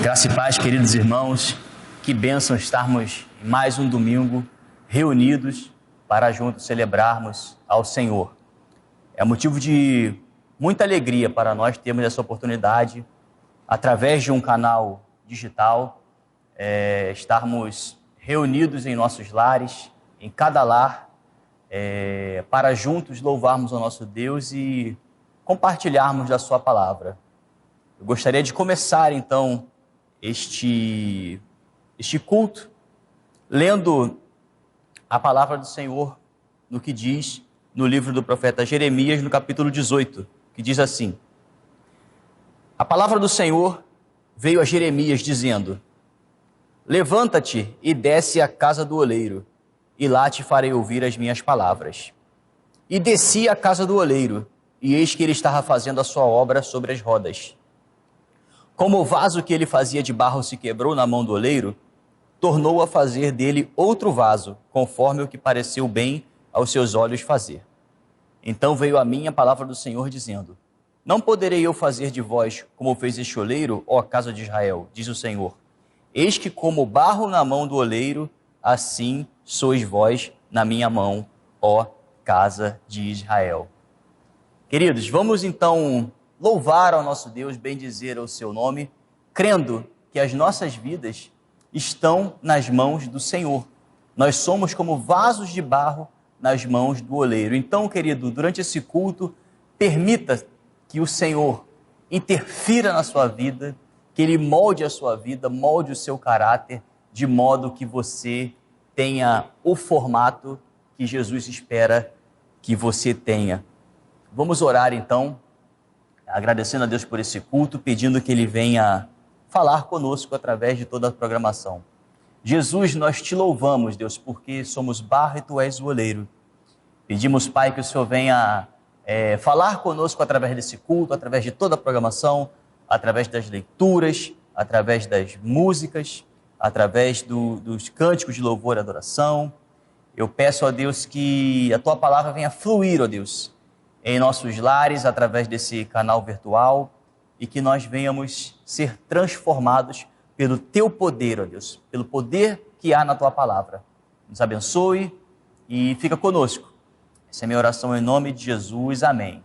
Graça e paz, queridos irmãos, que bênção estarmos em mais um domingo reunidos para juntos celebrarmos ao Senhor. É motivo de muita alegria para nós termos essa oportunidade, através de um canal digital, estarmos reunidos em nossos lares, em cada lar, para juntos louvarmos o nosso Deus e compartilharmos da sua palavra. Eu gostaria de começar então este culto lendo a palavra do Senhor no que diz no livro do profeta Jeremias, no capítulo 18, que diz assim: a palavra do Senhor veio a Jeremias dizendo: levanta-te e desce à casa do oleiro, e lá te farei ouvir as minhas palavras. E desci à casa do oleiro, e eis que ele estava fazendo a sua obra sobre as rodas. Como o vaso que ele fazia de barro se quebrou na mão do oleiro, tornou a fazer dele outro vaso, conforme o que pareceu bem aos seus olhos fazer. Então veio a mim a palavra do Senhor dizendo: não poderei eu fazer de vós como fez este oleiro, ó casa de Israel, diz o Senhor. Eis que como barro na mão do oleiro, assim sois vós na minha mão, ó casa de Israel. Queridos, vamos então louvar ao nosso Deus, bendizer o seu nome, crendo que as nossas vidas estão nas mãos do Senhor. Nós somos como vasos de barro nas mãos do oleiro. Então, querido, durante esse culto, permita que o Senhor interfira na sua vida, que Ele molde a sua vida, molde o seu caráter, de modo que você tenha o formato que Jesus espera que você tenha. Vamos orar então, agradecendo a Deus por esse culto, pedindo que Ele venha falar conosco através de toda a programação. Jesus, nós te louvamos, Deus, porque somos barro e Tu és o oleiro. Pedimos, Pai, que o Senhor venha falar conosco através desse culto, através de toda a programação, através das leituras, através das músicas, através dos cânticos de louvor e adoração. Eu peço a Deus que a Tua palavra venha fluir, ó Deus, em nossos lares, através desse canal virtual, e que nós venhamos ser transformados pelo Teu poder, ó Deus, pelo poder que há na Tua palavra. Nos abençoe e fica conosco. Essa é a minha oração em nome de Jesus. Amém.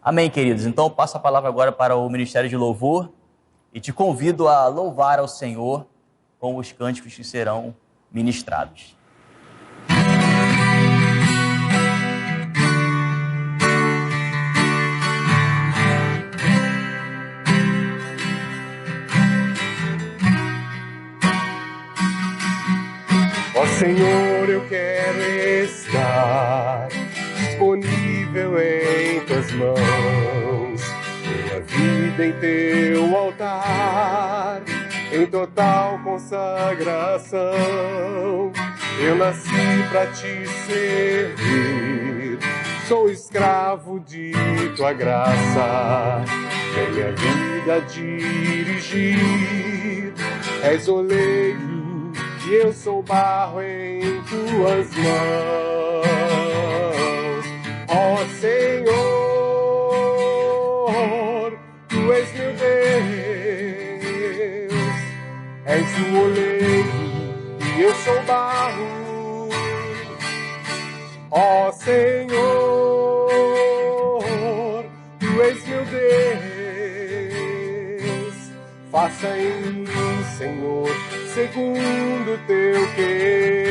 Amém, queridos. Então eu passo a palavra agora para o Ministério de Louvor e te convido a louvar ao Senhor com os cânticos que serão ministrados. Ó Senhor, eu quero estar disponível em Tuas mãos, minha vida em Teu altar, em total consagração. Eu nasci para Te servir, sou escravo de Tua graça, vem minha vida dirigir. És oleiro e eu sou barro em Tuas mãos. Ó Senhor, Tu és meu Deus, és o oleiro e eu sou barro. Ó Senhor, Tu és meu Deus, faça em mim, Senhor, segundo Teu querer.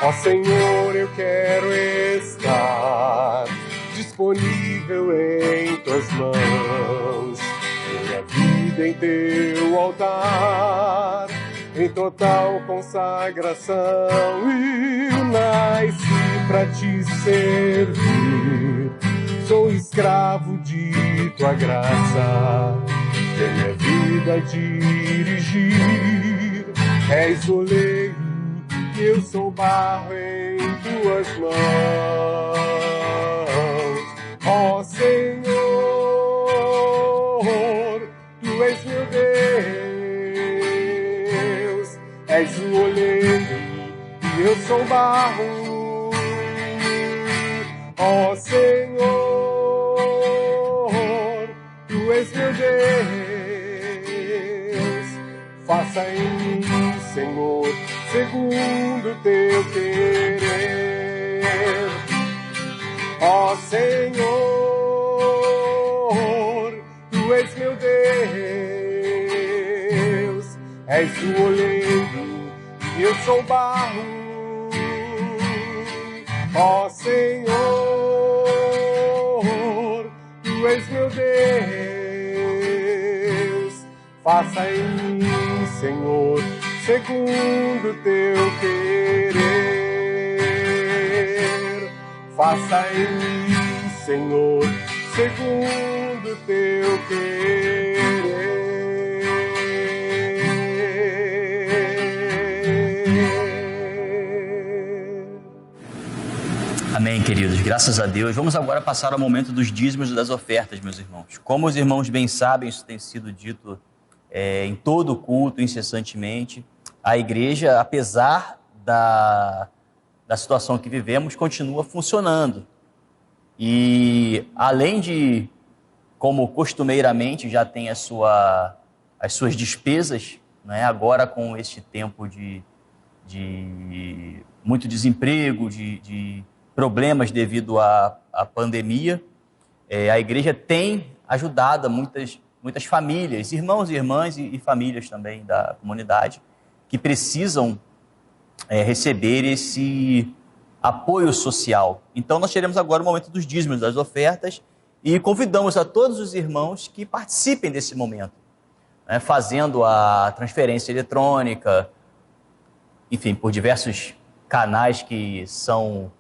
Ó Senhor, eu quero estar disponível em Tuas mãos, minha vida em Teu altar, em total consagração. Eu nasci para Te servir, sou escravo de Tua graça, vem minha vida dirigir. És oleiro e eu sou barro em Tuas mãos. Ó Senhor, Tu és meu Deus, és o oleiro e eu sou barro. Ó Senhor, Tu és meu Deus, faça em mim, Senhor, segundo Teu querer. Ó Senhor, Tu és meu Deus, és o oleiro e eu sou barro. Ó Senhor, Tu és meu Deus, faça em mim, Senhor, segundo Teu querer. Faça em mim, Senhor, segundo Teu querer. Amém, queridos. Graças a Deus. Vamos agora passar ao momento dos dízimos e das ofertas, meus irmãos. Como os irmãos bem sabem, isso tem sido dito em todo o culto, incessantemente. A igreja, apesar da situação que vivemos, continua funcionando. E além de, como costumeiramente, já tem as suas despesas, né? Agora com este tempo de muito desemprego, de problemas devido à pandemia, a igreja tem ajudado muitas famílias, irmãos e irmãs e famílias também da comunidade, que precisam receber esse apoio social. Então nós teremos agora o momento dos dízimos, das ofertas, e convidamos a todos os irmãos que participem desse momento, né, fazendo a transferência eletrônica, enfim, por diversos canais que são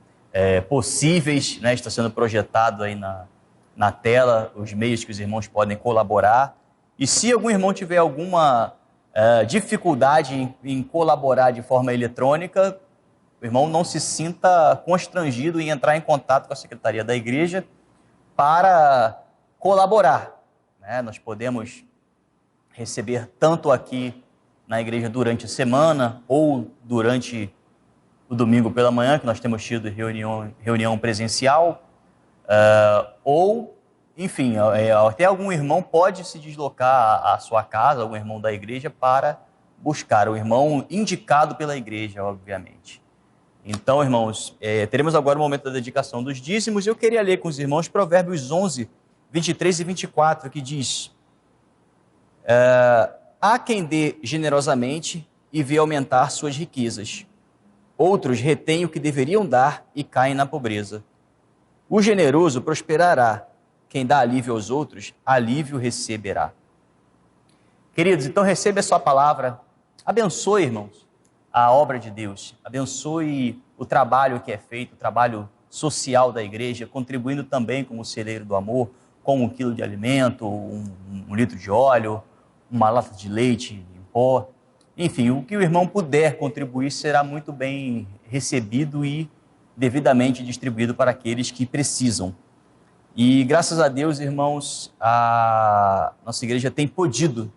possíveis, né, está sendo projetado aí na tela os meios que os irmãos podem colaborar. E se algum irmão tiver alguma dificuldade em colaborar de forma eletrônica, o irmão não se sinta constrangido em entrar em contato com a secretaria da igreja para colaborar, né? Nós podemos receber tanto aqui na igreja durante a semana ou durante o domingo pela manhã, que nós temos tido reunião presencial, ou, enfim, até algum irmão pode se deslocar à sua casa, algum irmão da igreja, para buscar o irmão indicado pela igreja, obviamente. Então, irmãos, teremos agora o momento da dedicação dos dízimos. Eu queria ler com os irmãos Provérbios 11, 23 e 24, que diz: há quem dê generosamente e vê aumentar suas riquezas. Outros retêm o que deveriam dar e caem na pobreza. O generoso prosperará. Quem dá alívio aos outros, alívio receberá. Queridos, então receba a sua palavra. Abençoe, irmãos, a obra de Deus. Abençoe o trabalho que é feito, o trabalho social da igreja, contribuindo também como celeiro do amor, com 1 quilo de alimento, um litro de óleo, uma lata de leite em pó. Enfim, o que o irmão puder contribuir será muito bem recebido e devidamente distribuído para aqueles que precisam. E graças a Deus, irmãos, a nossa igreja tem podido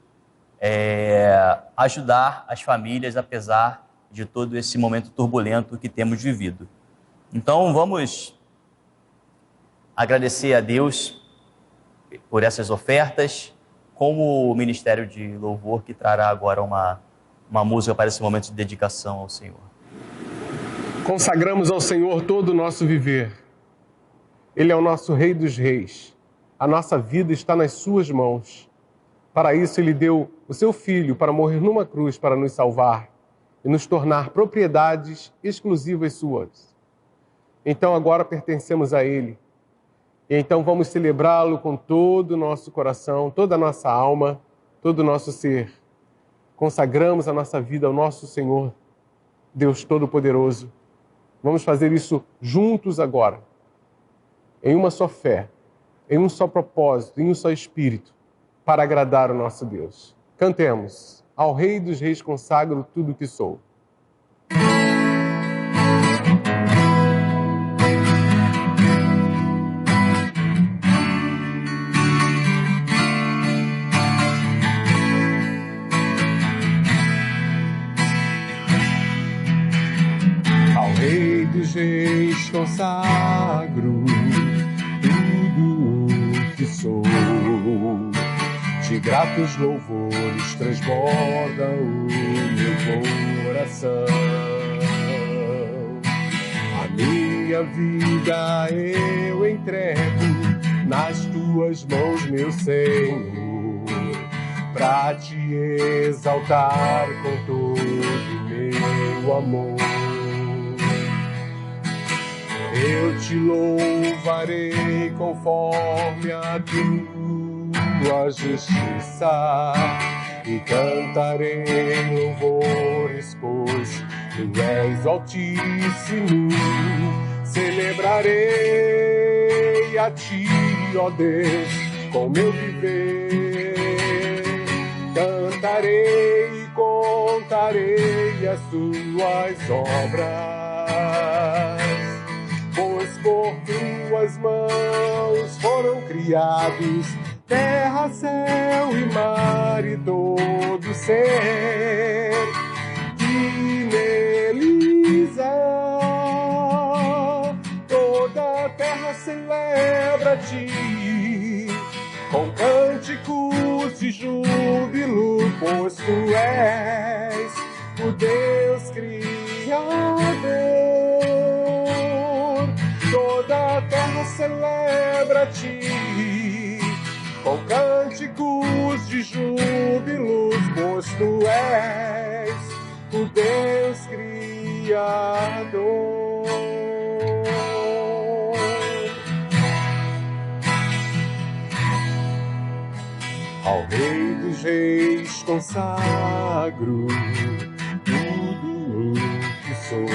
ajudar as famílias, apesar de todo esse momento turbulento que temos vivido. Então, vamos agradecer a Deus por essas ofertas, como o Ministério de Louvor, que trará agora uma música para esse momento de dedicação ao Senhor. Consagramos ao Senhor todo o nosso viver. Ele é o nosso Rei dos Reis. A nossa vida está nas suas mãos. Para isso, Ele deu o seu Filho para morrer numa cruz para nos salvar e nos tornar propriedades exclusivas suas. Então, agora pertencemos a Ele. E então vamos celebrá-lo com todo o nosso coração, toda a nossa alma, todo o nosso ser. Consagramos a nossa vida ao nosso Senhor, Deus Todo-Poderoso. Vamos fazer isso juntos agora, em uma só fé, em um só propósito, em um só espírito, para agradar o nosso Deus. Cantemos: ao Rei dos Reis consagro tudo que sou. Reis consagro tudo o que sou. De gratos louvores transborda o meu coração. A minha vida eu entrego nas tuas mãos, meu Senhor, pra te exaltar com todo meu amor. Eu te louvarei conforme a tua justiça e cantarei louvores, pois tu és o Altíssimo. Celebrarei a ti, ó Deus, com meu viver. Cantarei e contarei as tuas obras, pois por tuas mãos foram criados terra, céu e mar e todo ser que neles há. Toda a terra celebra a ti com cânticos de júbilo, pois tu és o Deus Criador. Toda a terra celebra a ti com cânticos de júbilo, pois tu és o Deus Criador. Ao Rei dos Reis consagro tudo o que sou.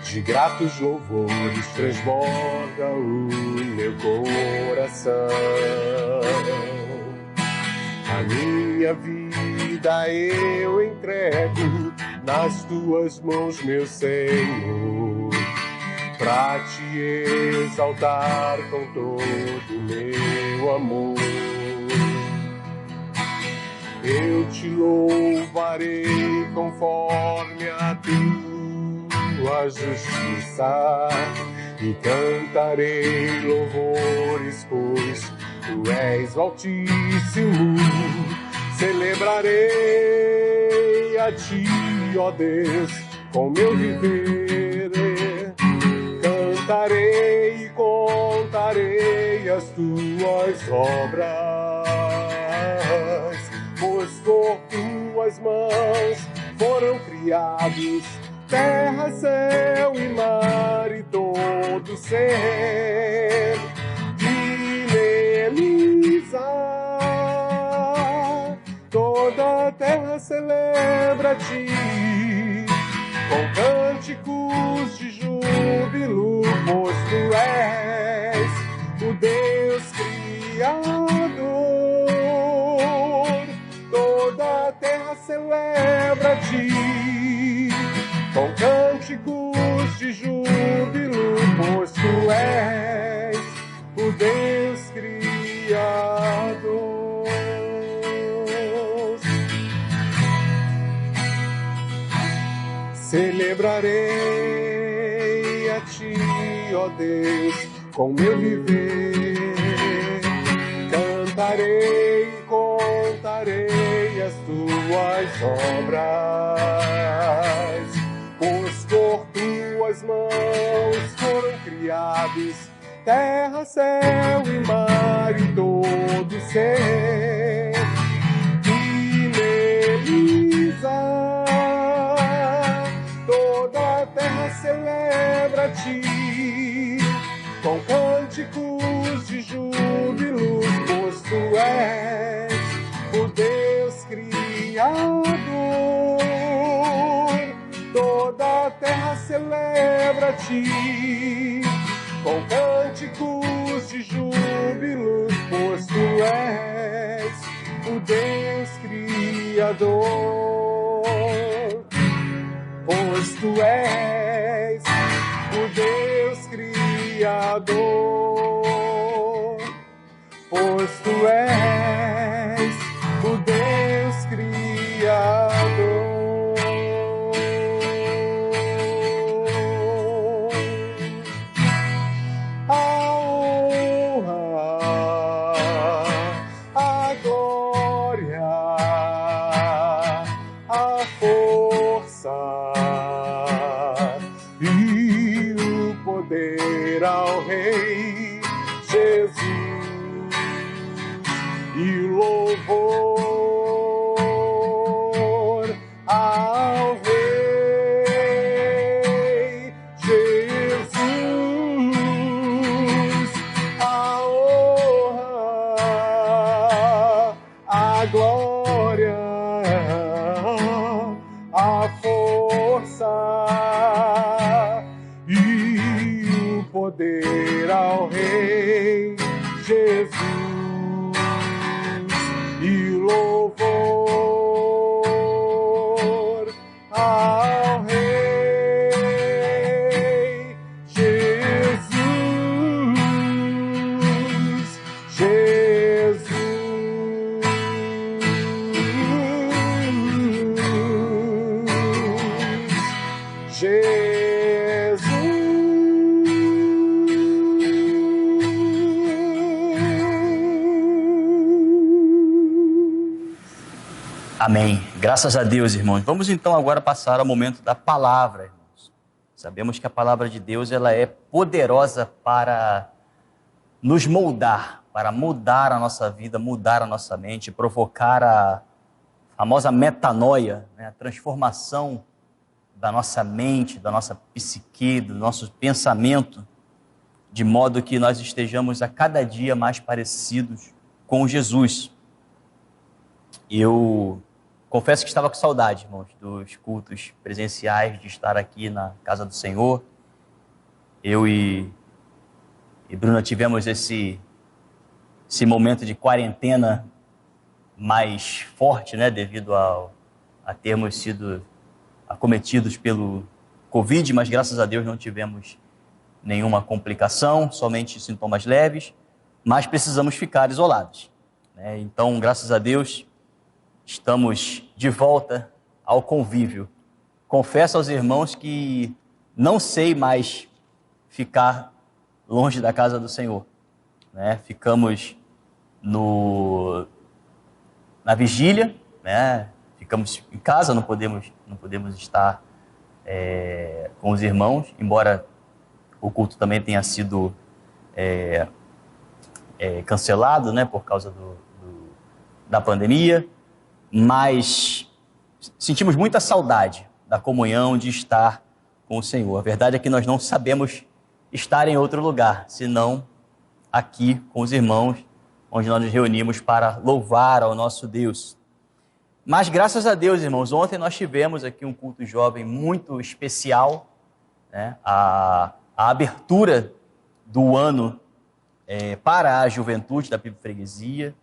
De gratos louvores transborda o meu coração. A minha vida eu entrego nas tuas mãos, meu Senhor, pra te exaltar com todo meu amor. Eu te louvarei conforme a tua justiça e cantarei louvores, pois tu és o Altíssimo. Celebrarei a ti, ó Deus, com meu viver. Cantarei e contarei as tuas obras, pois por tuas mãos foram criados terra, céu e mar e todo ser que neles há. Toda a terra celebra a ti com cânticos de júbilo, pois tu és o Deus Criador. Toda a terra celebra a ti com cânticos de júbilo, pois tu és o Deus Criador. Celebrarei a ti, ó Deus, com meu viver. Cantarei e contarei as tuas obras, pois por tuas mãos foram criados terra, céu e mar e todo ser que neles há. Toda a terra celebra a ti com cânticos de júbilo, pois tu és o Deus Criador. Toda a terra celebra a ti com cânticos de júbilo, pois tu és o Deus Criador. Pois tu és o Deus Criador. Pois tu és o Deus Criador. a glória, a força e o poder ao Rei Jesus e louvor ao Rei Jesus, Jesus, Amém. Graças a Deus, irmãos. Vamos então agora passar ao momento da palavra, irmãos. Sabemos que a palavra de Deus ela é poderosa para nos moldar, para mudar a nossa vida, mudar a nossa mente, provocar a famosa metanoia, né? A transformação da nossa mente, da nossa psique, do nosso pensamento, de modo que nós estejamos a cada dia mais parecidos com Jesus. Eu confesso que estava com saudade, irmãos, dos cultos presenciais, de estar aqui na casa do Senhor. Eu e Bruna tivemos esse momento de quarentena mais forte, né, devido a termos sido acometidos pelo Covid, mas graças a Deus não tivemos nenhuma complicação, somente sintomas leves, mas precisamos ficar isolados, né? Então, graças a Deus, estamos de volta ao convívio. Confesso aos irmãos que não sei mais ficar longe da casa do Senhor, né? Ficamos na vigília, né? Ficamos em casa, não podemos estar com os irmãos, embora o culto também tenha sido cancelado, né, por causa da pandemia, mas sentimos muita saudade da comunhão, de estar com o Senhor. A verdade é que nós não sabemos estar em outro lugar, senão aqui com os irmãos, onde nós nos reunimos para louvar ao nosso Deus. Mas graças a Deus, irmãos, ontem nós tivemos aqui um culto jovem muito especial, né? A abertura do ano para a juventude da PIB Freguesia.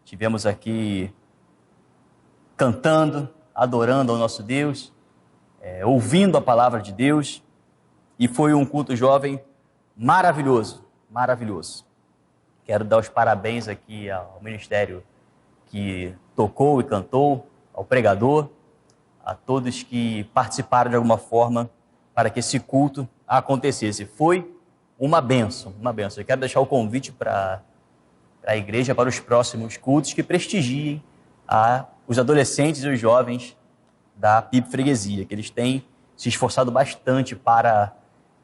Tivemos aqui cantando, adorando ao nosso Deus, ouvindo a palavra de Deus, e foi um culto jovem maravilhoso, maravilhoso. Quero dar os parabéns aqui ao ministério que tocou e cantou, ao pregador, a todos que participaram de alguma forma para que esse culto acontecesse. Foi uma bênção, uma bênção. Eu quero deixar o convite para a igreja, para os próximos cultos, que prestigiem os adolescentes e os jovens da PIB Freguesia, que eles têm se esforçado bastante para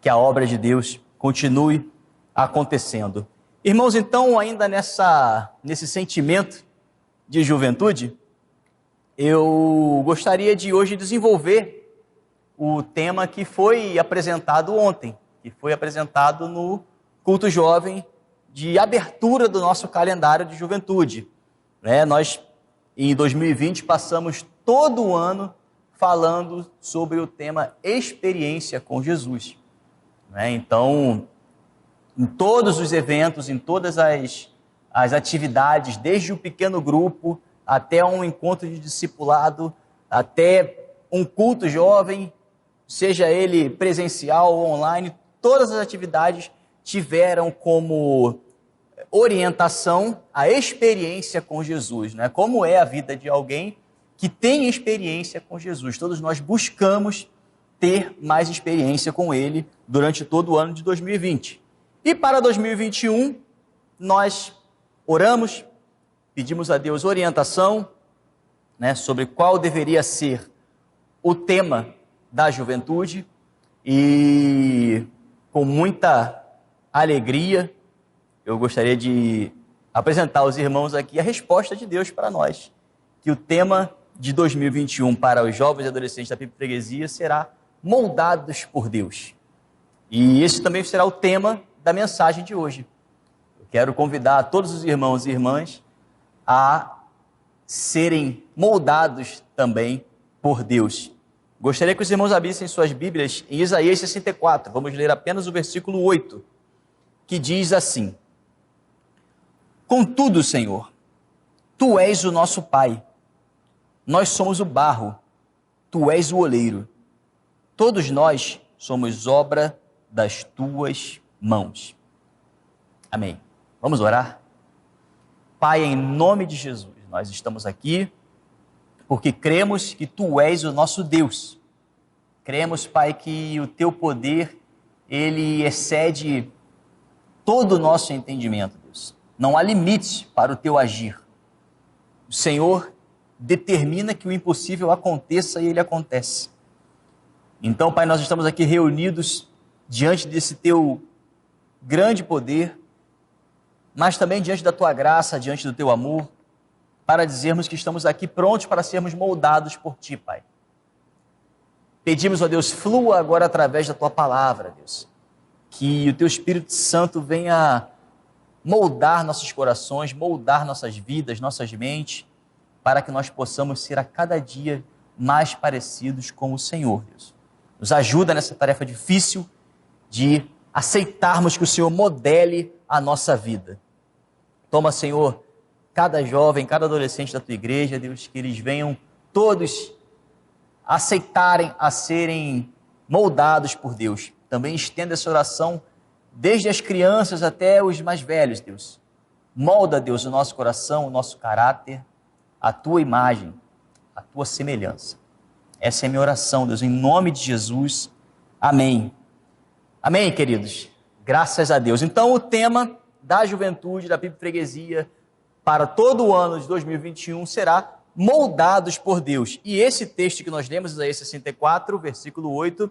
que a obra de Deus continue acontecendo. Irmãos, então, ainda nesse sentimento de juventude, eu gostaria de hoje desenvolver o tema que foi apresentado ontem, que foi apresentado no culto jovem de abertura do nosso calendário de juventude, né? Nós, em 2020, passamos todo o ano falando sobre o tema experiência com Jesus, né? Então, em todos os eventos, em todas as atividades, desde o pequeno grupo até um encontro de discipulado, até um culto jovem, seja ele presencial ou online, todas as atividades tiveram como orientação a experiência com Jesus, né? Como é a vida de alguém que tem experiência com Jesus. Todos nós buscamos ter mais experiência com Ele durante todo o ano de 2020. E para 2021, nós oramos, pedimos a Deus orientação, né, sobre qual deveria ser o tema da juventude, e com muita alegria eu gostaria de apresentar aos irmãos aqui a resposta de Deus para nós, que o tema de 2021 para os jovens e adolescentes da PIB Freguesia será moldados por Deus. E esse também será o tema da mensagem de hoje. Eu quero convidar todos os irmãos e irmãs a serem moldados também por Deus. Gostaria que os irmãos abrissem suas Bíblias em Isaías 64. Vamos ler apenas o versículo 8, que diz assim: Contudo, Senhor, Tu és o nosso Pai, nós somos o barro, Tu és o oleiro. Todos nós somos obra das Tuas mãos. Amém. Vamos orar? Pai, em nome de Jesus, nós estamos aqui porque cremos que Tu és o nosso Deus. Cremos, Pai, que o Teu poder, ele excede todo o nosso entendimento, Deus. Não há limites para o Teu agir. O Senhor determina que o impossível aconteça e ele acontece. Então, Pai, nós estamos aqui reunidos diante desse Teu grande poder, mas também diante da Tua graça, diante do Teu amor, para dizermos que estamos aqui prontos para sermos moldados por Ti, Pai. Pedimos, ó Deus, flua agora através da Tua palavra, Deus. Que o Teu Espírito Santo venha moldar nossos corações, moldar nossas vidas, nossas mentes, para que nós possamos ser a cada dia mais parecidos com o Senhor, Deus. Nos ajuda nessa tarefa difícil de aceitarmos que o Senhor modele a nossa vida. Toma, Senhor, cada jovem, cada adolescente da Tua igreja, Deus, que eles venham todos aceitarem a serem moldados por Deus. Também estenda essa oração desde as crianças até os mais velhos, Deus. Molda, Deus, o nosso coração, o nosso caráter, a Tua imagem, a Tua semelhança. Essa é a minha oração, Deus, em nome de Jesus. Amém. Amém, queridos. Graças a Deus. Então, o tema da juventude, da PIB Freguesia, para todo o ano de 2021, será moldados por Deus. E esse texto que nós lemos, Isaías 64, versículo 8,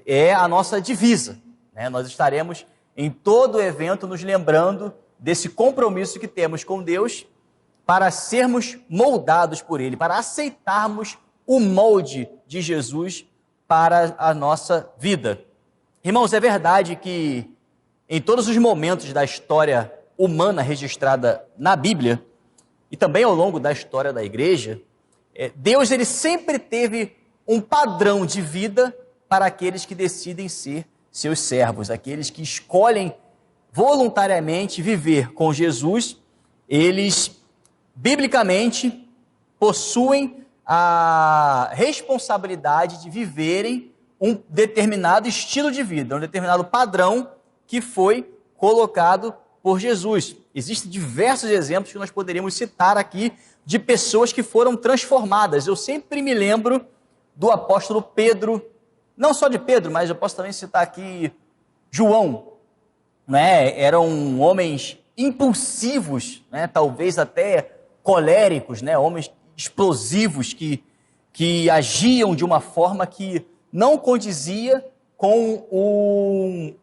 é a nossa divisa, né? Nós estaremos em todo o evento nos lembrando desse compromisso que temos com Deus para sermos moldados por Ele, para aceitarmos o molde de Jesus para a nossa vida. Irmãos, é verdade que em todos os momentos da história humana registrada na Bíblia, e também ao longo da história da igreja, Deus ele sempre teve um padrão de vida para aqueles que decidem ser seus servos, aqueles que escolhem voluntariamente viver com Jesus. Eles, biblicamente, possuem a responsabilidade de viverem um determinado estilo de vida, um determinado padrão que foi colocado por Jesus. Existem diversos exemplos que nós poderíamos citar aqui de pessoas que foram transformadas. Eu sempre me lembro do apóstolo Pedro, não só de Pedro, mas eu posso também citar aqui João, né? Eram homens impulsivos, né? Talvez até coléricos, né? Homens explosivos que agiam de uma forma que não condizia com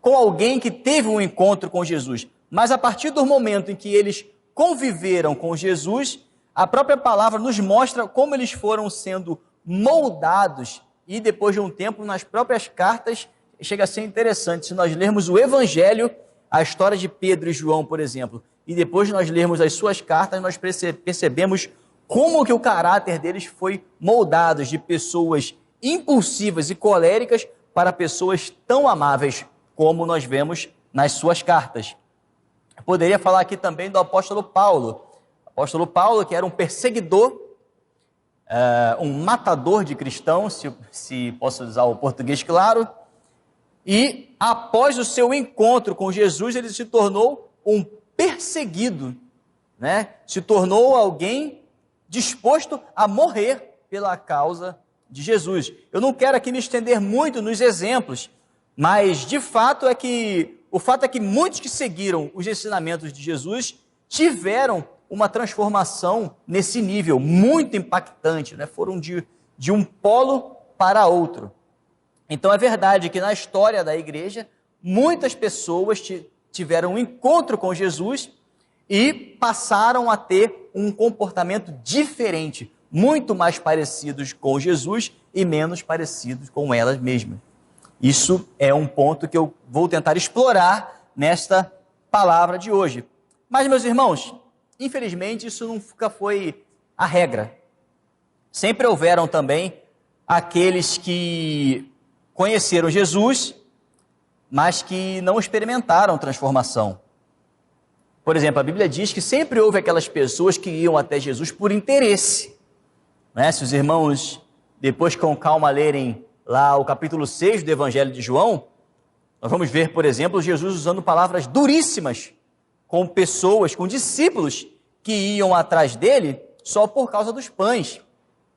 alguém que teve um encontro com Jesus. Mas a partir do momento em que eles conviveram com Jesus, a própria palavra nos mostra como eles foram sendo moldados, e depois de um tempo, nas próprias cartas, chega a ser interessante. Se nós lermos o Evangelho, a história de Pedro e João, por exemplo, e depois nós lermos as suas cartas, nós percebemos como que o caráter deles foi moldado de pessoas impulsivas e coléricas para pessoas tão amáveis como nós vemos nas suas cartas. Eu poderia falar aqui também do apóstolo Paulo. O apóstolo Paulo, que era um perseguidor, um matador de cristãos, se posso usar o português claro, e após o seu encontro com Jesus, ele se tornou um perseguido, né? Se tornou alguém disposto a morrer pela causa de Jesus. Eu não quero aqui me estender muito nos exemplos, mas de fato o fato é que muitos que seguiram os ensinamentos de Jesus tiveram uma transformação nesse nível muito impactante, né? Foram de um polo para outro. Então é verdade que na história da igreja, muitas pessoas tiveram um encontro com Jesus e passaram a ter um comportamento diferente, muito mais parecidos com Jesus e menos parecidos com elas mesmas. Isso é um ponto que eu vou tentar explorar nesta palavra de hoje. Mas, meus irmãos, infelizmente, isso nunca foi a regra. Sempre houveram também aqueles que conheceram Jesus, mas que não experimentaram transformação. Por exemplo, a Bíblia diz que sempre houve aquelas pessoas que iam até Jesus por interesse. Né? Se os irmãos, depois com calma, lerem lá o capítulo 6 do Evangelho de João, nós vamos ver, por exemplo, Jesus usando palavras duríssimas com pessoas, com discípulos que iam atrás dele só por causa dos pães.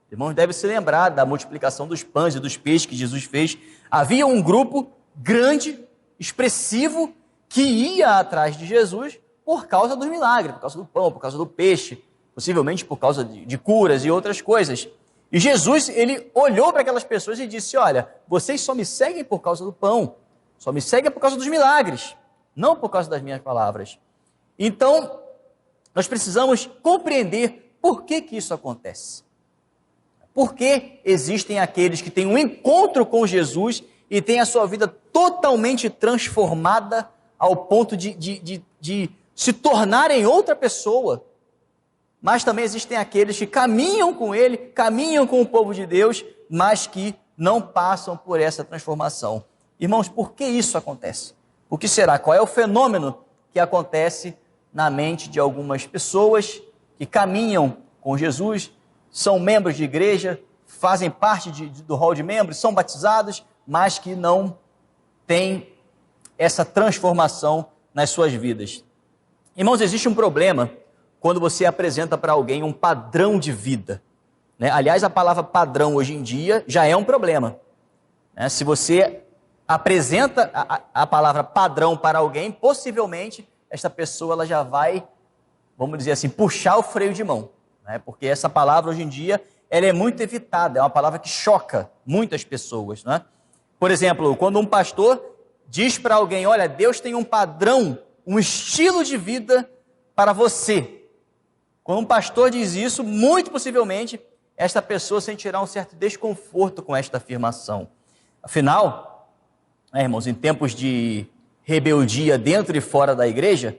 Os irmãos devem se lembrar da multiplicação dos pães e dos peixes que Jesus fez. Havia um grupo grande, expressivo, que ia atrás de Jesus por causa dos milagres, por causa do pão, por causa do peixe, possivelmente por causa de curas e outras coisas. E Jesus, ele olhou para aquelas pessoas e disse: olha, vocês só me seguem por causa do pão, só me seguem por causa dos milagres, não por causa das minhas palavras. Então, nós precisamos compreender por que isso acontece. Por que existem aqueles que têm um encontro com Jesus e têm a sua vida totalmente transformada ao ponto de se tornarem outra pessoa. Mas também existem aqueles que caminham com Ele, caminham com o povo de Deus, mas que não passam por essa transformação. Irmãos, por que isso acontece? O que será? Qual é o fenômeno que acontece na mente de algumas pessoas que caminham com Jesus, são membros de igreja, fazem parte do hall de membros, são batizados, mas que não têm essa transformação nas suas vidas? Irmãos, existe um problema quando você apresenta para alguém um padrão de vida. Né? Aliás, a palavra padrão hoje em dia já é um problema. Né? Se você apresenta a palavra padrão para alguém, possivelmente esta pessoa ela já vai, vamos dizer assim, puxar o freio de mão. Né? Porque essa palavra hoje em dia ela é muito evitada, é uma palavra que choca muitas pessoas. Né? Por exemplo, quando um pastor diz para alguém: olha, Deus tem um padrão, um estilo de vida para você. Quando um pastor diz isso, muito possivelmente, esta pessoa sentirá um certo desconforto com esta afirmação. Afinal, irmãos, em tempos de rebeldia dentro e fora da igreja,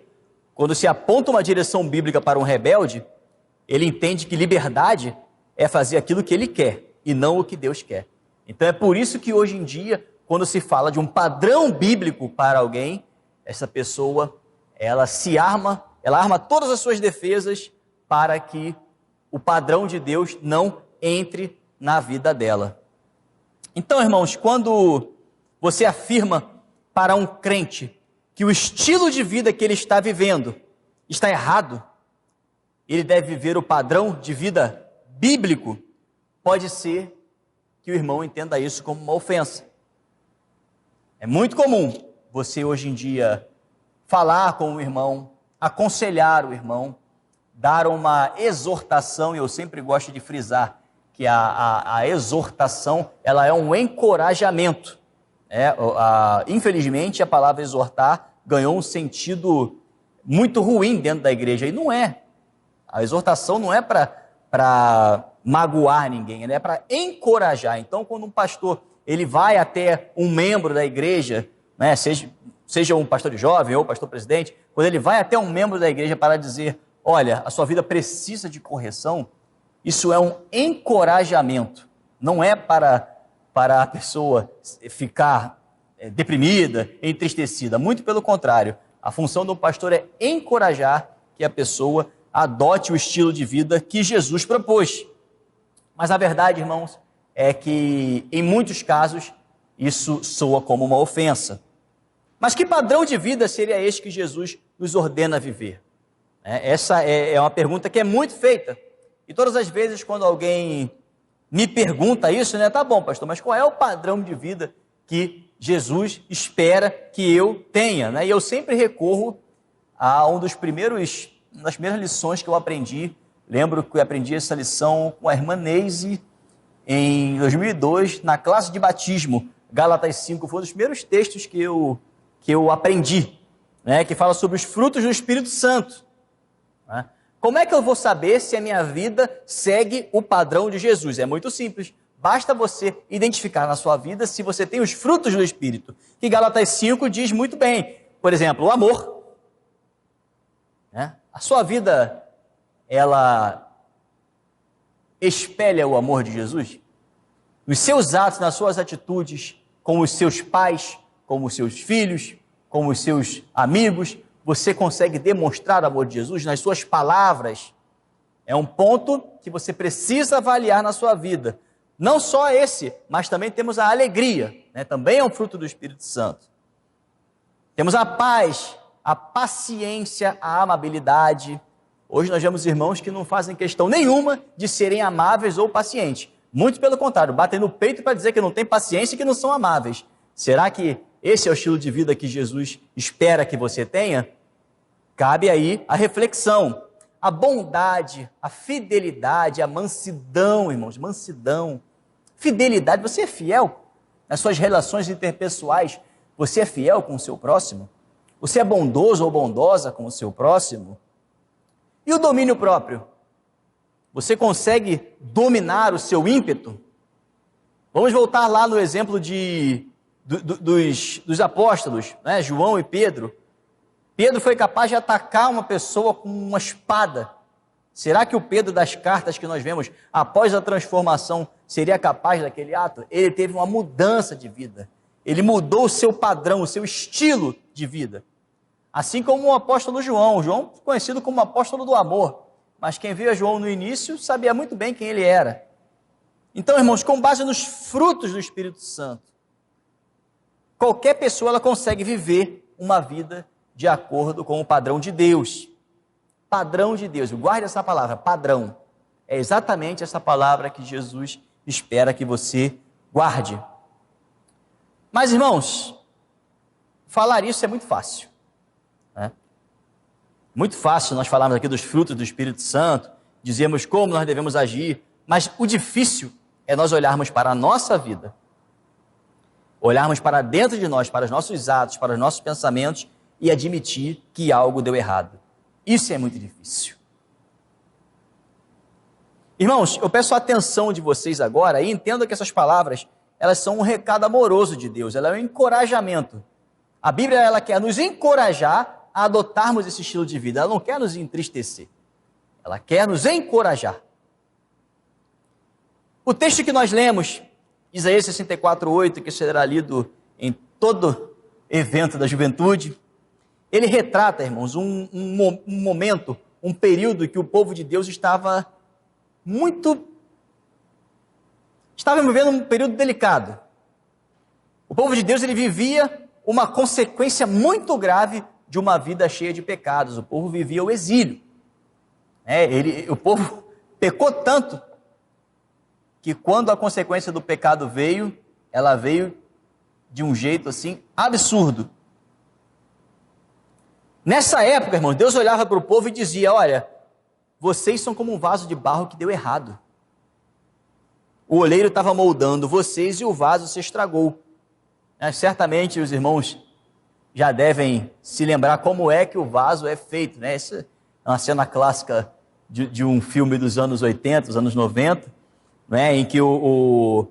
quando se aponta uma direção bíblica para um rebelde, ele entende que liberdade é fazer aquilo que ele quer e não o que Deus quer. Então é por isso que hoje em dia, quando se fala de um padrão bíblico para alguém, essa pessoa, ela arma todas as suas defesas para que o padrão de Deus não entre na vida dela. Então, irmãos, quando você afirma para um crente que o estilo de vida que ele está vivendo está errado, ele deve viver o padrão de vida bíblico, pode ser que o irmão entenda isso como uma ofensa. É muito comum você hoje em dia falar com o irmão, aconselhar o irmão, dar uma exortação, e eu sempre gosto de frisar que a exortação ela é um encorajamento. Infelizmente, a palavra exortar ganhou um sentido muito ruim dentro da igreja, e não é. A exortação não é para magoar ninguém, ela é para encorajar. Então, quando um pastor ele vai até um membro da igreja, né, seja um pastor de jovem ou pastor presidente, quando ele vai até um membro da igreja para dizer: olha, a sua vida precisa de correção, isso é um encorajamento, não é para a pessoa ficar deprimida, entristecida, muito pelo contrário. A função do pastor é encorajar que a pessoa adote o estilo de vida que Jesus propôs. Mas a verdade, irmãos, é que em muitos casos isso soa como uma ofensa. Mas que padrão de vida seria este que Jesus nos ordena viver? Essa é uma pergunta que é muito feita. E todas as vezes quando alguém me pergunta isso, né? Tá bom, pastor, mas qual é o padrão de vida que Jesus espera que eu tenha? Né? E eu sempre recorro a uma das primeiras lições que eu aprendi. Lembro que eu aprendi essa lição com a irmã Neise em 2002, na classe de batismo. Gálatas 5 foi um dos primeiros textos que eu aprendi, né? Que fala sobre os frutos do Espírito Santo. Como é que eu vou saber se a minha vida segue o padrão de Jesus? É muito simples. Basta você identificar na sua vida se você tem os frutos do Espírito. Que Gálatas 5 diz muito bem. Por exemplo, o amor. A sua vida ela espelha o amor de Jesus? Nos seus atos, nas suas atitudes, com os seus pais, com os seus filhos, com os seus amigos, você consegue demonstrar o amor de Jesus nas suas palavras? É um ponto que você precisa avaliar na sua vida. Não só esse, mas também temos a alegria, né? Também é um fruto do Espírito Santo. Temos a paz, a paciência, a amabilidade. Hoje nós vemos irmãos que não fazem questão nenhuma de serem amáveis ou pacientes. Muito pelo contrário, batem no peito para dizer que não tem paciência e que não são amáveis. Será que esse é o estilo de vida que Jesus espera que você tenha? Cabe aí a reflexão. A bondade, a fidelidade, a mansidão, irmãos, mansidão. Fidelidade, você é fiel nas suas relações interpessoais? Você é fiel com o seu próximo? Você é bondoso ou bondosa com o seu próximo? E o domínio próprio? Você consegue dominar o seu ímpeto? Vamos voltar lá no exemplo dos apóstolos, né? João e Pedro. Pedro foi capaz de atacar uma pessoa com uma espada. Será que o Pedro das cartas que nós vemos, após a transformação, seria capaz daquele ato? Ele teve uma mudança de vida. Ele mudou o seu padrão, o seu estilo de vida. Assim como o apóstolo João. João, conhecido como apóstolo do amor. Mas quem via João no início sabia muito bem quem ele era. Então, irmãos, com base nos frutos do Espírito Santo, qualquer pessoa ela consegue viver uma vida de acordo com o padrão de Deus. Padrão de Deus. Guarde essa palavra, padrão. É exatamente essa palavra que Jesus espera que você guarde. Mas, irmãos, falar isso é muito fácil, né? Muito fácil nós falarmos aqui dos frutos do Espírito Santo, dizemos como nós devemos agir, mas o difícil é nós olharmos para a nossa vida, olharmos para dentro de nós, para os nossos atos, para os nossos pensamentos e admitir que algo deu errado. Isso é muito difícil. Irmãos, eu peço a atenção de vocês agora e entendam que essas palavras, elas são um recado amoroso de Deus, ela é um encorajamento. A Bíblia, ela quer nos encorajar a adotarmos esse estilo de vida, ela não quer nos entristecer, ela quer nos encorajar. O texto que nós lemos, Isaías 64:8, que será lido em todo evento da juventude, ele retrata, irmãos, um momento, um período que o povo de Deus estava vivendo um período delicado. O povo de Deus, ele vivia uma consequência muito grave de uma vida cheia de pecados. O povo vivia o exílio. O povo pecou tanto que quando a consequência do pecado veio, ela veio de um jeito assim absurdo. Nessa época, irmão, Deus olhava para o povo e dizia: olha, vocês são como um vaso de barro que deu errado. O oleiro estava moldando vocês e o vaso se estragou. Certamente os irmãos já devem se lembrar como é que o vaso é feito, né? Essa é uma cena clássica de um filme dos anos 80, dos anos 90, né? Em que o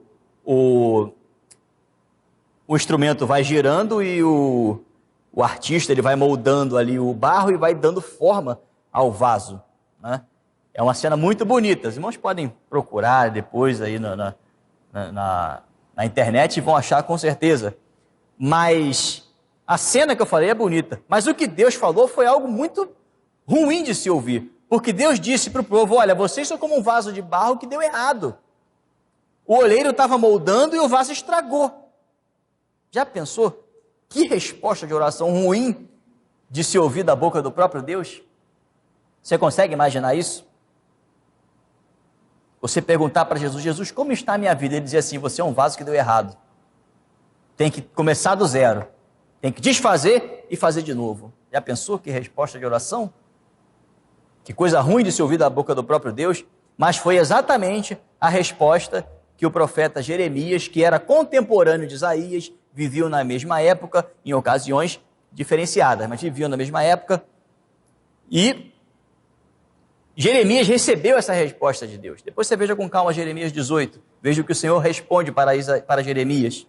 instrumento vai girando e o artista ele vai moldando ali o barro e vai dando forma ao vaso, né? É uma cena muito bonita. Os irmãos podem procurar depois aí na internet e vão achar com certeza. Mas a cena que eu falei é bonita. Mas o que Deus falou foi algo muito ruim de se ouvir. Porque Deus disse para o povo: olha, vocês são como um vaso de barro que deu errado. O oleiro estava moldando e o vaso estragou. Já pensou? Que resposta de oração ruim de se ouvir da boca do próprio Deus? Você consegue imaginar isso? Você perguntar para Jesus: Jesus, como está a minha vida? Ele dizia assim: você é um vaso que deu errado. Tem que começar do zero. Tem que desfazer e fazer de novo. Já pensou que resposta de oração? Que coisa ruim de se ouvir da boca do próprio Deus. Mas foi exatamente a resposta que o profeta Jeremias, que era contemporâneo de Isaías, viviam na mesma época, em ocasiões diferenciadas, mas viviam na mesma época. E Jeremias recebeu essa resposta de Deus. Depois você veja com calma Jeremias 18. Veja o que o Senhor responde para Jeremias.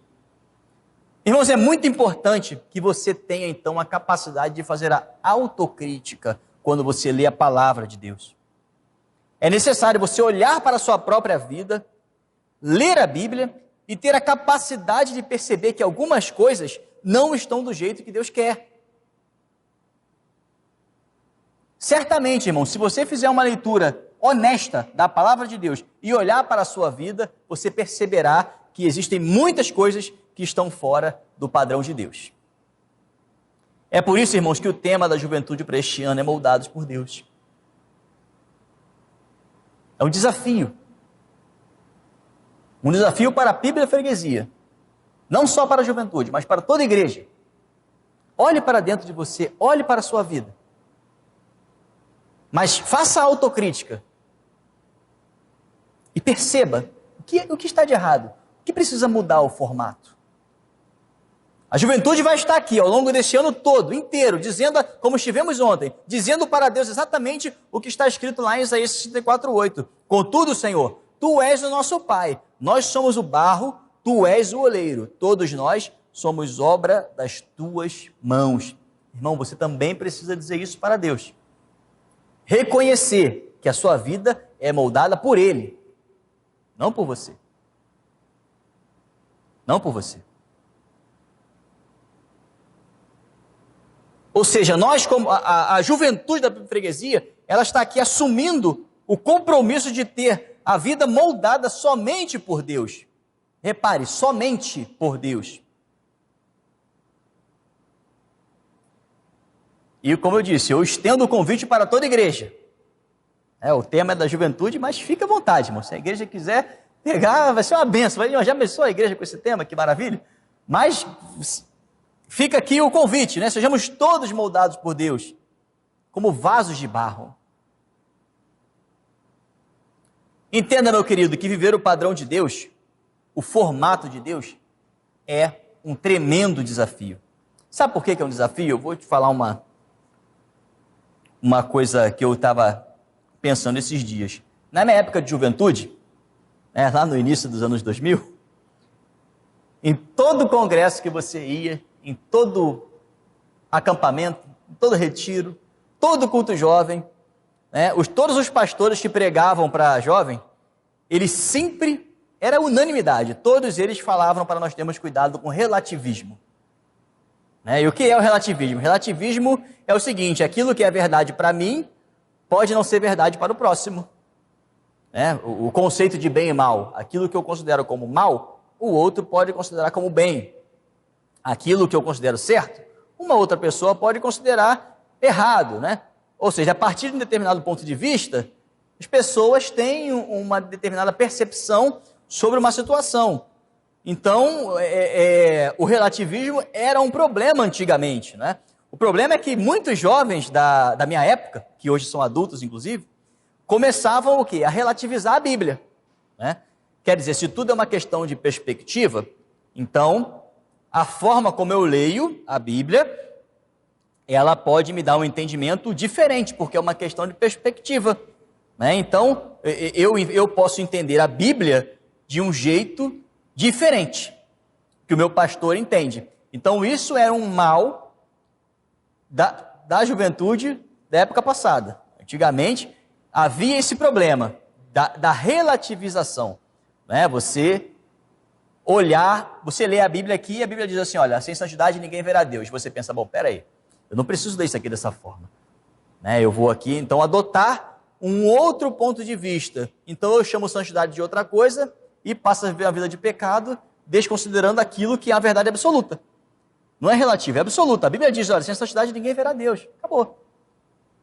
Irmãos, é muito importante que você tenha então a capacidade de fazer a autocrítica quando você lê a palavra de Deus. É necessário você olhar para a sua própria vida, ler a Bíblia e ter a capacidade de perceber que algumas coisas não estão do jeito que Deus quer. Certamente, irmão, se você fizer uma leitura honesta da palavra de Deus e olhar para a sua vida, você perceberá que existem muitas coisas que estão fora do padrão de Deus. É por isso, irmãos, que o tema da juventude para este ano é moldados por Deus. É um desafio. Um desafio para a Bíblia e a freguesia. Não só para a juventude, mas para toda a igreja. Olhe para dentro de você, olhe para a sua vida. Mas faça a autocrítica. E perceba o que está de errado. O que precisa mudar o formato. A juventude vai estar aqui ao longo deste ano todo, inteiro, dizendo, como estivemos ontem, dizendo para Deus exatamente o que está escrito lá em Isaías 64:8. Contudo, Senhor, Tu és o nosso Pai, nós somos o barro, Tu és o oleiro, todos nós somos obra das Tuas mãos. Irmão, você também precisa dizer isso para Deus. Reconhecer que a sua vida é moldada por Ele, não por você. Não por você. Ou seja, nós, como a juventude da freguesia, ela está aqui assumindo o compromisso de ter a vida moldada somente por Deus. Repare, somente por Deus. E como eu disse, eu estendo o convite para toda a igreja. O tema é da juventude, mas fica à vontade, irmão. Se a igreja quiser pegar, vai ser uma benção. Já pensou a igreja com esse tema? Que maravilha. Mas fica aqui o convite, né? Sejamos todos moldados por Deus, como vasos de barro. Entenda, meu querido, que viver o padrão de Deus, o formato de Deus, é um tremendo desafio. Sabe por que é um desafio? Eu vou te falar uma coisa que eu estava pensando esses dias. Na minha época de juventude, lá no início dos anos 2000, em todo congresso que você ia, em todo acampamento, em todo retiro, todo culto jovem, todos os pastores que pregavam para jovem, eles sempre, era unanimidade, todos eles falavam para nós termos cuidado com relativismo. E o que é o relativismo? Relativismo é o seguinte, aquilo que é verdade para mim, pode não ser verdade para o próximo. O conceito de bem e mal, aquilo que eu considero como mal, o outro pode considerar como bem. Aquilo que eu considero certo, uma outra pessoa pode considerar errado, Ou seja, a partir de um determinado ponto de vista, as pessoas têm uma determinada percepção sobre uma situação. Então, o relativismo era um problema antigamente, O problema é que muitos jovens da minha época, que hoje são adultos inclusive, começavam o quê? A relativizar a Bíblia, Quer dizer, se tudo é uma questão de perspectiva, então a forma como eu leio a Bíblia, ela pode me dar um entendimento diferente, porque é uma questão de perspectiva. Então, eu posso entender a Bíblia de um jeito diferente, que o meu pastor entende. Então, isso era um mal da juventude da época passada. Antigamente, havia esse problema da relativização. Você olhar, você lê a Bíblia aqui e a Bíblia diz assim, olha, sem santidade ninguém verá Deus. Você pensa, bom, peraí, eu não preciso ler isso aqui dessa forma. Eu vou aqui, então, adotar um outro ponto de vista. Então, eu chamo santidade de outra coisa e passo a viver a vida de pecado, desconsiderando aquilo que é a verdade absoluta. Não é relativo, é absoluta. A Bíblia diz, olha, sem santidade ninguém verá Deus. Acabou.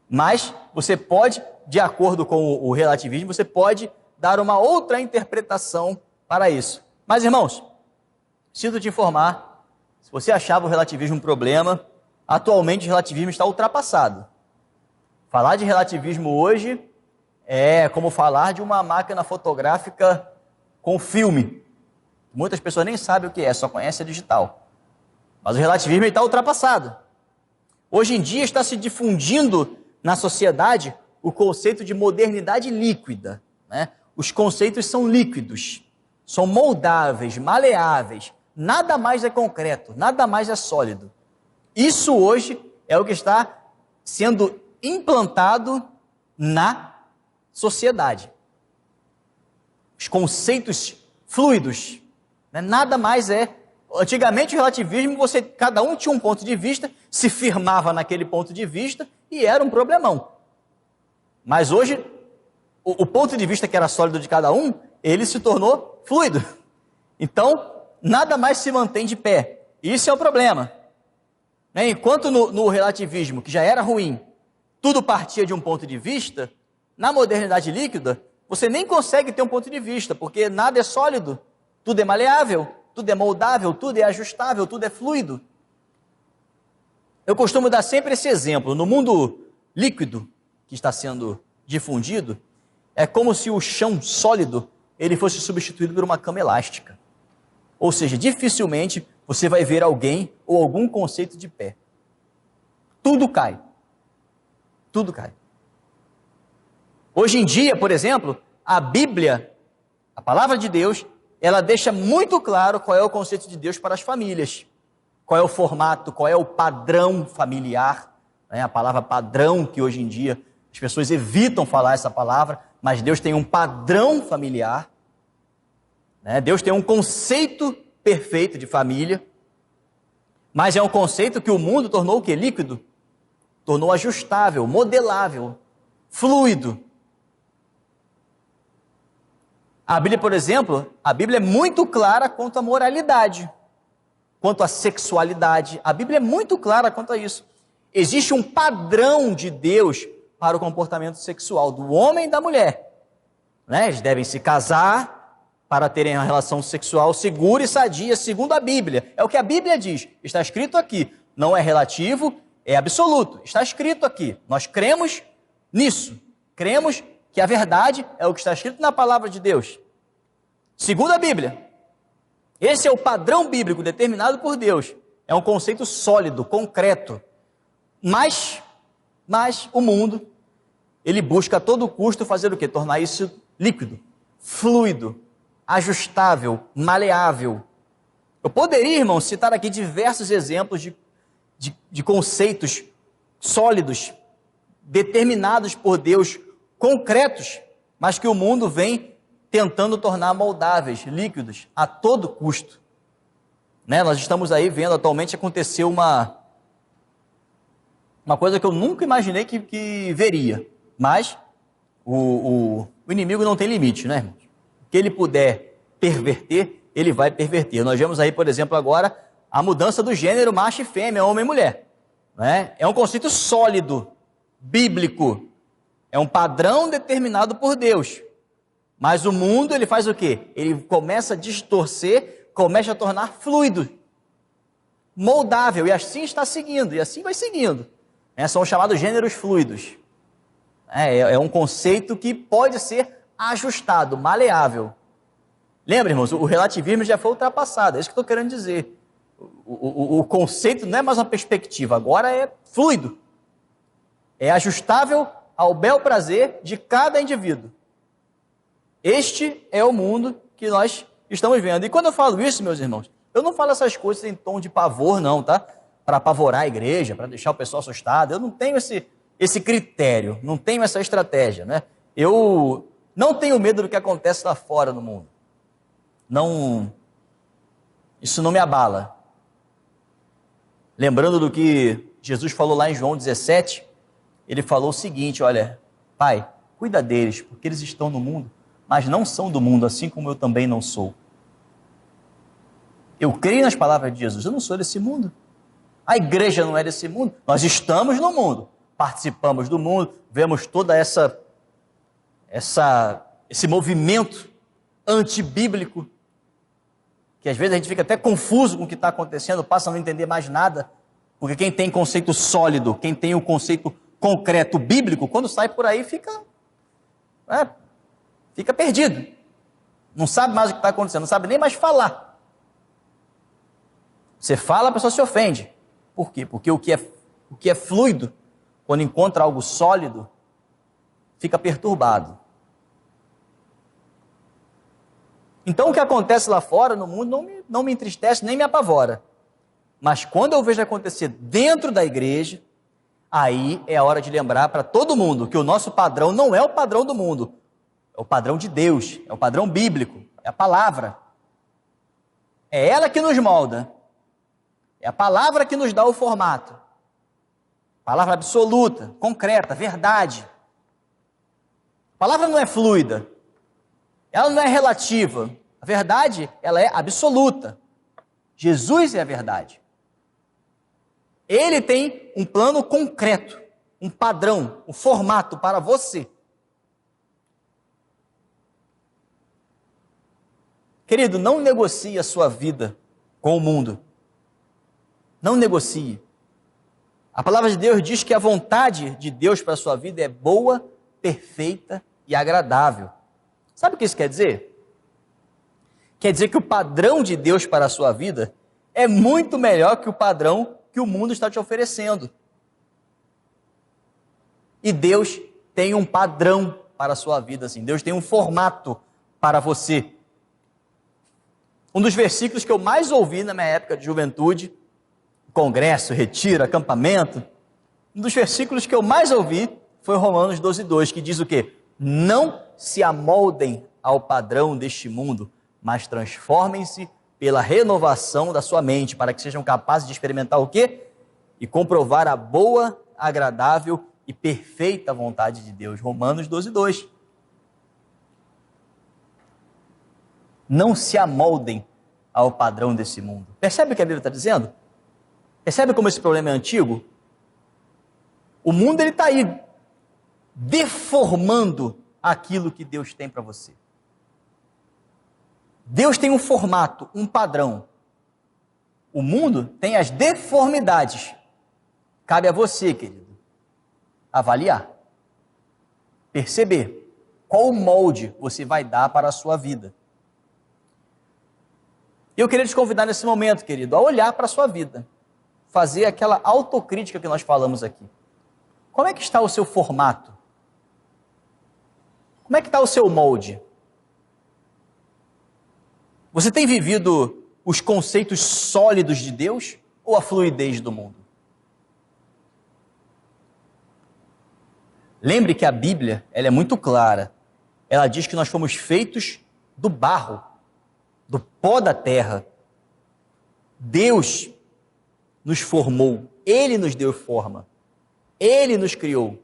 Mas você pode, de acordo com o relativismo, você pode dar uma outra interpretação para isso. Mas, irmãos, sinto te informar, se você achava o relativismo um problema, atualmente o relativismo está ultrapassado. Falar de relativismo hoje é como falar de uma máquina fotográfica com filme. Muitas pessoas nem sabem o que é, só conhecem a digital. Mas o relativismo está ultrapassado. Hoje em dia está se difundindo na sociedade o conceito de modernidade líquida. Os conceitos são líquidos, são moldáveis, maleáveis, nada mais é concreto, nada mais é sólido. Isso hoje é o que está sendo implantado na sociedade. Os conceitos fluidos, né? Nada mais é. Antigamente o relativismo, cada um tinha um ponto de vista, se firmava naquele ponto de vista e era um problemão. Mas hoje, o ponto de vista que era sólido de cada um, ele se tornou fluido. Então, nada mais se mantém de pé. Isso é o problema. Né? Enquanto no relativismo, que já era ruim, tudo partia de um ponto de vista, na modernidade líquida, você nem consegue ter um ponto de vista, porque nada é sólido, tudo é maleável, tudo é moldável, tudo é ajustável, tudo é fluido. Eu costumo dar sempre esse exemplo. No mundo líquido que está sendo difundido, é como se o chão sólido ele fosse substituído por uma cama elástica. Ou seja, dificilmente você vai ver alguém ou algum conceito de pé. Tudo cai. Tudo cai. Hoje em dia, por exemplo, a Bíblia, a palavra de Deus, ela deixa muito claro qual é o conceito de Deus para as famílias. Qual é o formato, qual é o padrão familiar. Né? A palavra padrão, que hoje em dia as pessoas evitam falar essa palavra, mas Deus tem um padrão familiar. Né? Deus tem um conceito perfeito de família, mas é um conceito que o mundo tornou o quê? Líquido. Tornou ajustável, modelável, fluido. A Bíblia, por exemplo, a Bíblia é muito clara quanto à moralidade, quanto à sexualidade. A Bíblia é muito clara quanto a isso. Existe um padrão de Deus para o comportamento sexual do homem e da mulher. Né? Eles devem se casar para terem uma relação sexual segura e sadia, segundo a Bíblia. É o que a Bíblia diz. Está escrito aqui. Não é relativo, é absoluto. Está escrito aqui. Nós cremos nisso. Cremos que a verdade é o que está escrito na palavra de Deus. Segundo a Bíblia, esse é o padrão bíblico determinado por Deus. É um conceito sólido, concreto. Mas o mundo, ele busca a todo custo fazer o quê? Tornar isso líquido, fluido, ajustável, maleável. Eu poderia, irmão, citar aqui diversos exemplos de conceitos sólidos, determinados por Deus, concretos, mas que o mundo vem tentando tornar moldáveis, líquidos, a todo custo. Né? Nós estamos aí vendo atualmente acontecer uma coisa que eu nunca imaginei que veria, mas o inimigo não tem limite, né, irmãos? O que ele puder perverter, ele vai perverter. Nós vemos aí, por exemplo, agora a mudança do gênero macho e fêmea, homem e mulher. Né? É um conceito sólido, bíblico. É um padrão determinado por Deus. Mas o mundo, ele faz o quê? Ele começa a distorcer, começa a tornar fluido, moldável, e assim está seguindo, e assim vai seguindo. São chamados gêneros fluidos. É um conceito que pode ser ajustado, maleável. Lembra, irmãos, o relativismo já foi ultrapassado, é isso que eu estou querendo dizer. O conceito não é mais uma perspectiva, agora é fluido. É ajustável ao bel prazer de cada indivíduo. Este é o mundo que nós estamos vendo. E quando eu falo isso, meus irmãos, eu não falo essas coisas em tom de pavor, não, tá? Para apavorar a igreja, para deixar o pessoal assustado. Eu não tenho esse critério, não tenho essa estratégia, né? Eu não tenho medo do que acontece lá fora no mundo. Não, isso não me abala. Lembrando do que Jesus falou lá em João 17, ele falou o seguinte, olha, Pai, cuida deles, porque eles estão no mundo, mas não são do mundo, assim como eu também não sou. Eu creio nas palavras de Jesus, eu não sou desse mundo. A igreja não é desse mundo, nós estamos no mundo, participamos do mundo, vemos toda esse movimento antibíblico, que às vezes a gente fica até confuso com o que está acontecendo, passa a não entender mais nada, porque quem tem conceito sólido, quem tem o conceito concreto bíblico, quando sai por aí fica perdido, não sabe mais o que está acontecendo, não sabe nem mais falar. Você fala, a pessoa se ofende. Por quê? Porque o que é fluido, quando encontra algo sólido, fica perturbado. Então o que acontece lá fora, no mundo, não me entristece, nem me apavora. Mas quando eu vejo acontecer dentro da igreja, aí é a hora de lembrar para todo mundo que o nosso padrão não é o padrão do mundo, é o padrão de Deus, é o padrão bíblico, é a palavra. É ela que nos molda, é a palavra que nos dá o formato. Palavra absoluta, concreta, verdade. A palavra não é fluida, ela não é relativa. A verdade, ela é absoluta. Jesus é a verdade. Ele tem um plano concreto, um padrão, um formato para você. Querido, não negocie a sua vida com o mundo. Não negocie. A palavra de Deus diz que a vontade de Deus para a sua vida é boa, perfeita e agradável. Sabe o que isso quer dizer? Quer dizer que o padrão de Deus para a sua vida é muito melhor que o padrão que o mundo está te oferecendo. E Deus tem um padrão para a sua vida, assim. Deus tem um formato para você. Um dos versículos que eu mais ouvi na minha época de juventude, congresso, retiro, acampamento, um dos versículos que eu mais ouvi foi Romanos 12:2, que diz o quê? Não se amoldem ao padrão deste mundo, mas transformem-se pela renovação da sua mente, para que sejam capazes de experimentar o quê? E comprovar a boa, agradável e perfeita vontade de Deus. Romanos 12:2. Não se amoldem ao padrão desse mundo. Percebe o que a Bíblia está dizendo? Percebe como esse problema é antigo? O mundo está aí, deformando aquilo que Deus tem para você. Deus tem um formato, um padrão. O mundo tem as deformidades. Cabe a você, querido, avaliar, perceber qual o molde você vai dar para a sua vida. Eu queria te convidar nesse momento, querido, a olhar para a sua vida, fazer aquela autocrítica que nós falamos aqui. Como é que está o seu formato? Como é que está o seu molde? Você tem vivido os conceitos sólidos de Deus ou a fluidez do mundo? Lembre que a Bíblia, ela é muito clara. Ela diz que nós fomos feitos do barro, do pó da terra. Deus nos formou, Ele nos deu forma, Ele nos criou.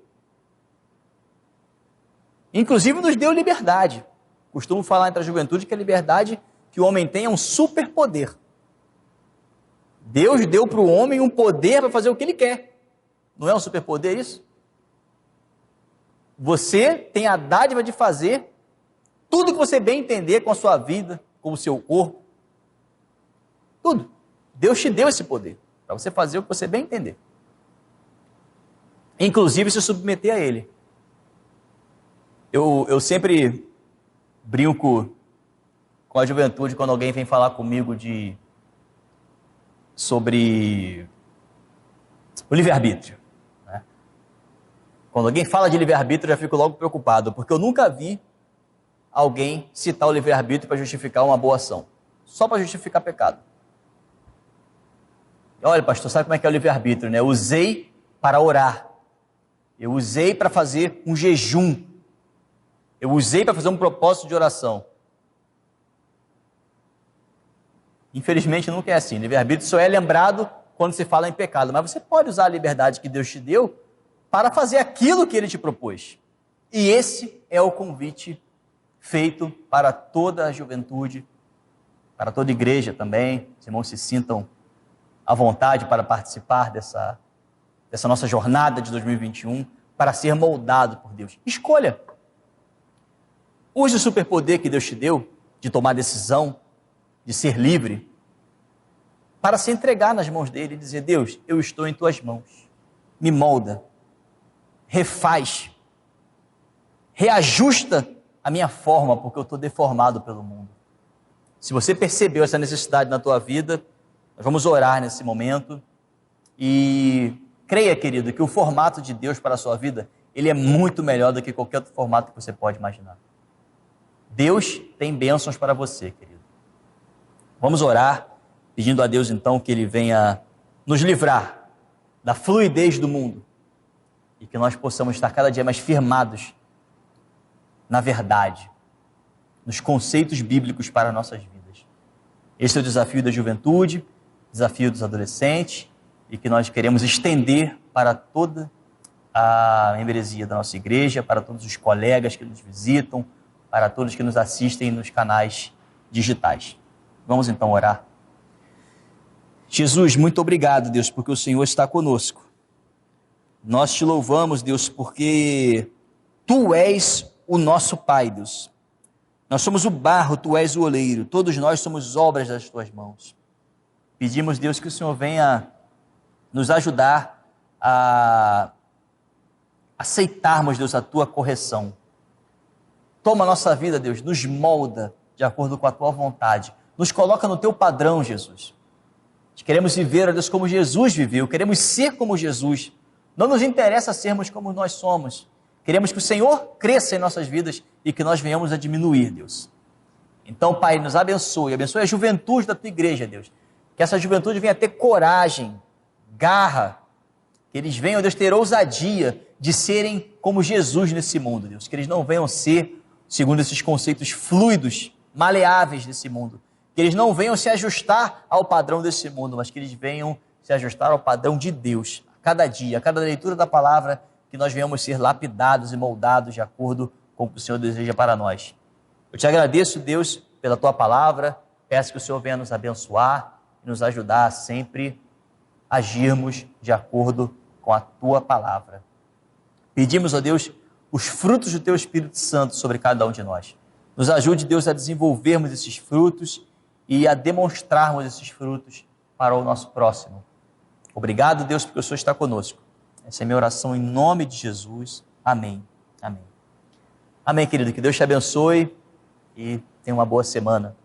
Inclusive nos deu liberdade. Costumo falar entre a juventude que a liberdade que o homem tem é um superpoder. Deus deu para o homem um poder para fazer o que ele quer. Não é um superpoder isso? Você tem a dádiva de fazer tudo que você bem entender com a sua vida, com o seu corpo. Tudo. Deus te deu esse poder para você fazer o que você bem entender. Inclusive se submeter a Ele. Eu sempre brinco com a juventude quando alguém vem falar comigo sobre o livre-arbítrio. Né? Quando alguém fala de livre-arbítrio, eu já fico logo preocupado, porque eu nunca vi alguém citar o livre-arbítrio para justificar uma boa ação, só para justificar pecado. Olha, pastor, sabe como é que é o livre-arbítrio, né? Eu usei para orar, eu usei para fazer um jejum, eu usei para fazer um propósito de oração. Infelizmente nunca é assim. Livre-arbítrio só é lembrado quando se fala em pecado. Mas você pode usar a liberdade que Deus te deu para fazer aquilo que Ele te propôs. E esse é o convite feito para toda a juventude, para toda a igreja também. Os irmãos se sintam à vontade para participar dessa nossa jornada de 2021, para ser moldado por Deus. Escolha. Use o superpoder que Deus te deu de tomar decisão, de ser livre, para se entregar nas mãos dele e dizer: Deus, eu estou em tuas mãos, me molda, refaz, reajusta a minha forma, porque eu estou deformado pelo mundo. Se você percebeu essa necessidade na tua vida, nós vamos orar nesse momento e creia, querido, que o formato de Deus para a sua vida, ele é muito melhor do que qualquer outro formato que você pode imaginar. Deus tem bênçãos para você, querido. Vamos orar, pedindo a Deus então que Ele venha nos livrar da fluidez do mundo e que nós possamos estar cada dia mais firmados na verdade, nos conceitos bíblicos para nossas vidas. Esse é o desafio da juventude, desafio dos adolescentes, e que nós queremos estender para toda a membresia da nossa igreja, para todos os colegas que nos visitam, para todos que nos assistem nos canais digitais. Vamos então orar. Jesus, muito obrigado, Deus, porque o Senhor está conosco. Nós te louvamos, Deus, porque Tu és o nosso Pai, Deus. Nós somos o barro, Tu és o oleiro, todos nós somos obras das Tuas mãos. Pedimos, Deus, que o Senhor venha nos ajudar a aceitarmos, Deus, a Tua correção. Toma a nossa vida, Deus, nos molda de acordo com a Tua vontade. Nos coloca no Teu padrão, Jesus. Nós queremos viver, ó Deus, como Jesus viveu, queremos ser como Jesus. Não nos interessa sermos como nós somos. Queremos que o Senhor cresça em nossas vidas e que nós venhamos a diminuir, Deus. Então, Pai, nos abençoe a juventude da Tua igreja, Deus. Que essa juventude venha ter coragem, garra, que eles venham, Deus, ter ousadia de serem como Jesus nesse mundo, Deus. Que eles não venham ser, segundo esses conceitos fluidos, maleáveis desse mundo. Que eles não venham se ajustar ao padrão desse mundo, mas que eles venham se ajustar ao padrão de Deus. A cada dia, a cada leitura da palavra, que nós venhamos ser lapidados e moldados de acordo com o que o Senhor deseja para nós. Eu te agradeço, Deus, pela Tua palavra, peço que o Senhor venha nos abençoar e nos ajudar a sempre agirmos de acordo com a Tua palavra. Pedimos, ó Deus, os frutos do Teu Espírito Santo sobre cada um de nós. Nos ajude, Deus, a desenvolvermos esses frutos e a demonstrarmos esses frutos para o nosso próximo. Obrigado, Deus, porque o Senhor está conosco. Essa é a minha oração em nome de Jesus. Amém. Amém. Amém, querido. Que Deus te abençoe e tenha uma boa semana.